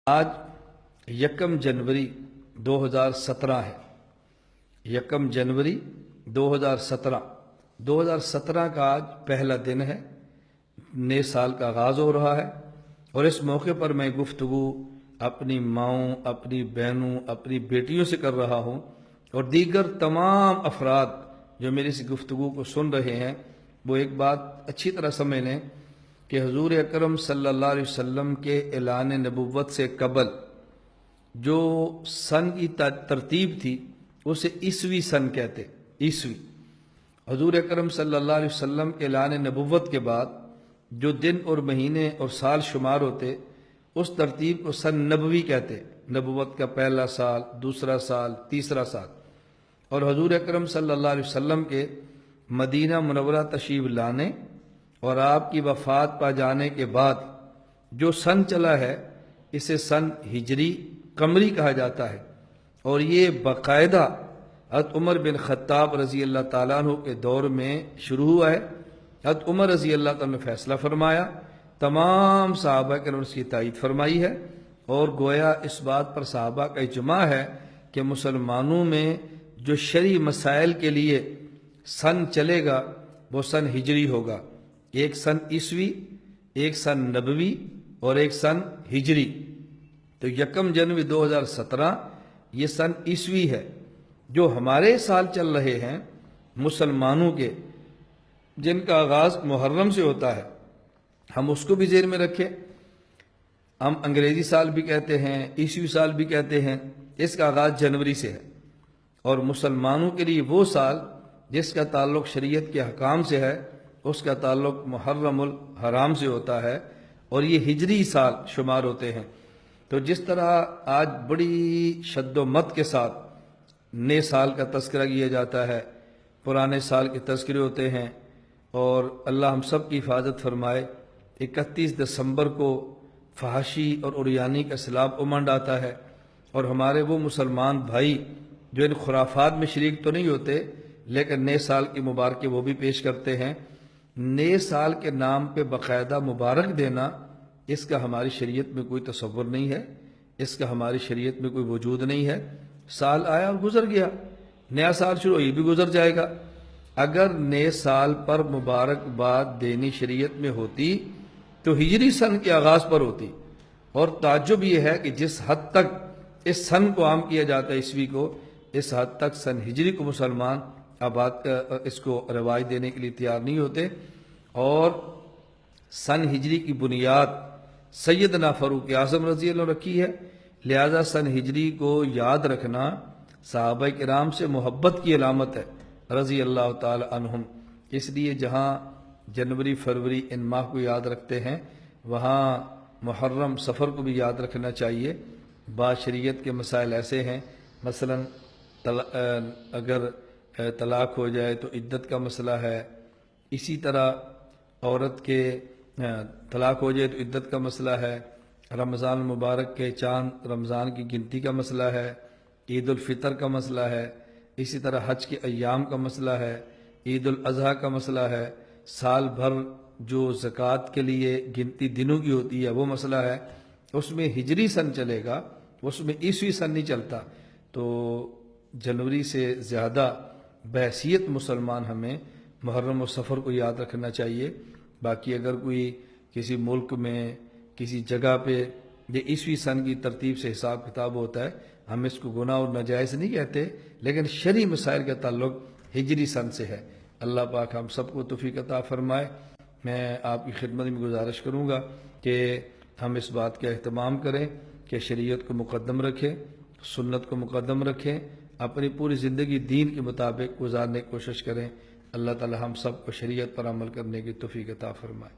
آج یکم جنوری 2017 ہے۔ یکم جنوری 2017 کا آج پہلا دن ہے، نئے سال کا آغاز ہو رہا ہے، اور اس موقع پر میں گفتگو اپنی ماؤں، اپنی بہنوں، اپنی بیٹیوں سے کر رہا ہوں، اور دیگر تمام افراد جو میری اس گفتگو کو سن رہے ہیں وہ ایک بات اچھی طرح سمجھ لیں کہ حضور اکرم صلی اللہ علیہ وسلم کے اعلان نبوت سے قبل جو سن کی ترتیب تھی اسے عیسوی سن کہتے، عیسوی۔ حضور اکرم صلی اللہ علیہ وسلم کے اعلان نبوت کے بعد جو دن اور مہینے اور سال شمار ہوتے اس ترتیب کو سن نبوی کہتے، نبوت کا پہلا سال، دوسرا سال، تیسرا سال۔ اور حضور اکرم صلی اللہ علیہ وسلم کے مدینہ منورہ تشریف لانے اور آپ کی وفات پا جانے کے بعد جو سن چلا ہے اسے سن ہجری قمری کہا جاتا ہے، اور یہ باقاعدہ حضرت عمر بن خطاب رضی اللہ تعالیٰ عنہ کے دور میں شروع ہوا ہے۔ حضرت عمر رضی اللہ تعالیٰ نے فیصلہ فرمایا، تمام صحابہ کرام نے اس کی تائید فرمائی ہے، اور گویا اس بات پر صحابہ کا اجماع ہے کہ مسلمانوں میں جو شرعی مسائل کے لیے سن چلے گا وہ سن ہجری ہوگا، ایک سن عیسوی، ایک سن نبوی اور ایک سن ہجری۔ تو یکم جنوری 2017 یہ سن عیسوی ہے۔ جو ہمارے سال چل رہے ہیں مسلمانوں کے، جن کا آغاز محرم سے ہوتا ہے، ہم اس کو بھی ذہن میں رکھیں۔ ہم انگریزی سال بھی کہتے ہیں، عیسوی سال بھی کہتے ہیں، اس کا آغاز جنوری سے ہے، اور مسلمانوں کے لیے وہ سال جس کا تعلق شریعت کے احکام سے ہے اس کا تعلق محرم الحرام سے ہوتا ہے، اور یہ ہجری سال شمار ہوتے ہیں۔ تو جس طرح آج بڑی شد و مت کے ساتھ نئے سال کا تذکرہ کیا جاتا ہے، پرانے سال کے تذکرے ہوتے ہیں، اور اللہ ہم سب کی حفاظت فرمائے، 31 دسمبر کو فحاشی اور عریانی کا سیلاب امنڈ آتا ہے، اور ہمارے وہ مسلمان بھائی جو ان خرافات میں شریک تو نہیں ہوتے لیکن نئے سال کی مبارکیں وہ بھی پیش کرتے ہیں۔ نئے سال کے نام پہ باقاعدہ مبارک دینا، اس کا ہماری شریعت میں کوئی تصور نہیں ہے، اس کا ہماری شریعت میں کوئی وجود نہیں ہے۔ سال آیا اور گزر گیا، نیا سال شروع، یہ بھی گزر جائے گا۔ اگر نئے سال پر مبارکباد دینی شریعت میں ہوتی تو ہجری سن کے آغاز پر ہوتی، اور تعجب یہ ہے کہ جس حد تک اس سن کو عام کیا جاتا ہے عیسوی کو، اس حد تک سن ہجری کو مسلمان اس کو رواج دینے کے لیے تیار نہیں ہوتے۔ اور سن ہجری کی بنیاد سیدنا فاروق اعظم رضی اللہ عنہ رکھی ہے، لہذا سن ہجری کو یاد رکھنا صحابہ کرام سے محبت کی علامت ہے رضی اللہ تعالی عنہم۔ اس لیے جہاں جنوری، فروری ان ماہ کو یاد رکھتے ہیں وہاں محرم، سفر کو بھی یاد رکھنا چاہیے۔ بعض شریعت کے مسائل ایسے ہیں، مثلا اگر طلاق ہو جائے تو عدت کا مسئلہ ہے، اسی طرح عورت کے طلاق ہو جائے تو عدت کا مسئلہ ہے، رمضان المبارک کے چاند رمضان کی گنتی کا مسئلہ ہے، عید الفطر کا مسئلہ ہے، اسی طرح حج کے ایام کا مسئلہ ہے، عید الاضحیٰ کا مسئلہ ہے، سال بھر جو زکوٰۃ کے لیے گنتی دنوں کی ہوتی ہے وہ مسئلہ ہے۔ اس میں ہجری سن چلے گا، اس میں عیسوی سن نہیں چلتا۔ تو جنوری سے زیادہ بحیثیت مسلمان ہمیں محرم و سفر کو یاد رکھنا چاہیے۔ باقی اگر کوئی کسی ملک میں کسی جگہ پہ یہ عیسوی سن کی ترتیب سے حساب کتاب ہوتا ہے، ہم اس کو گناہ اور ناجائز نہیں کہتے، لیکن شرعی مسائل کا تعلق ہجری سن سے ہے۔ اللہ پاک ہم سب کو توفیق عطا فرمائے۔ میں آپ کی خدمت میں گزارش کروں گا کہ ہم اس بات کا اہتمام کریں کہ شریعت کو مقدم رکھیں، سنت کو مقدم رکھیں، اپنی پوری زندگی دین کے مطابق گزارنے کی کوشش کریں۔ اللہ تعالی ہم سب کو شریعت پر عمل کرنے کی توفیق عطا فرمائے۔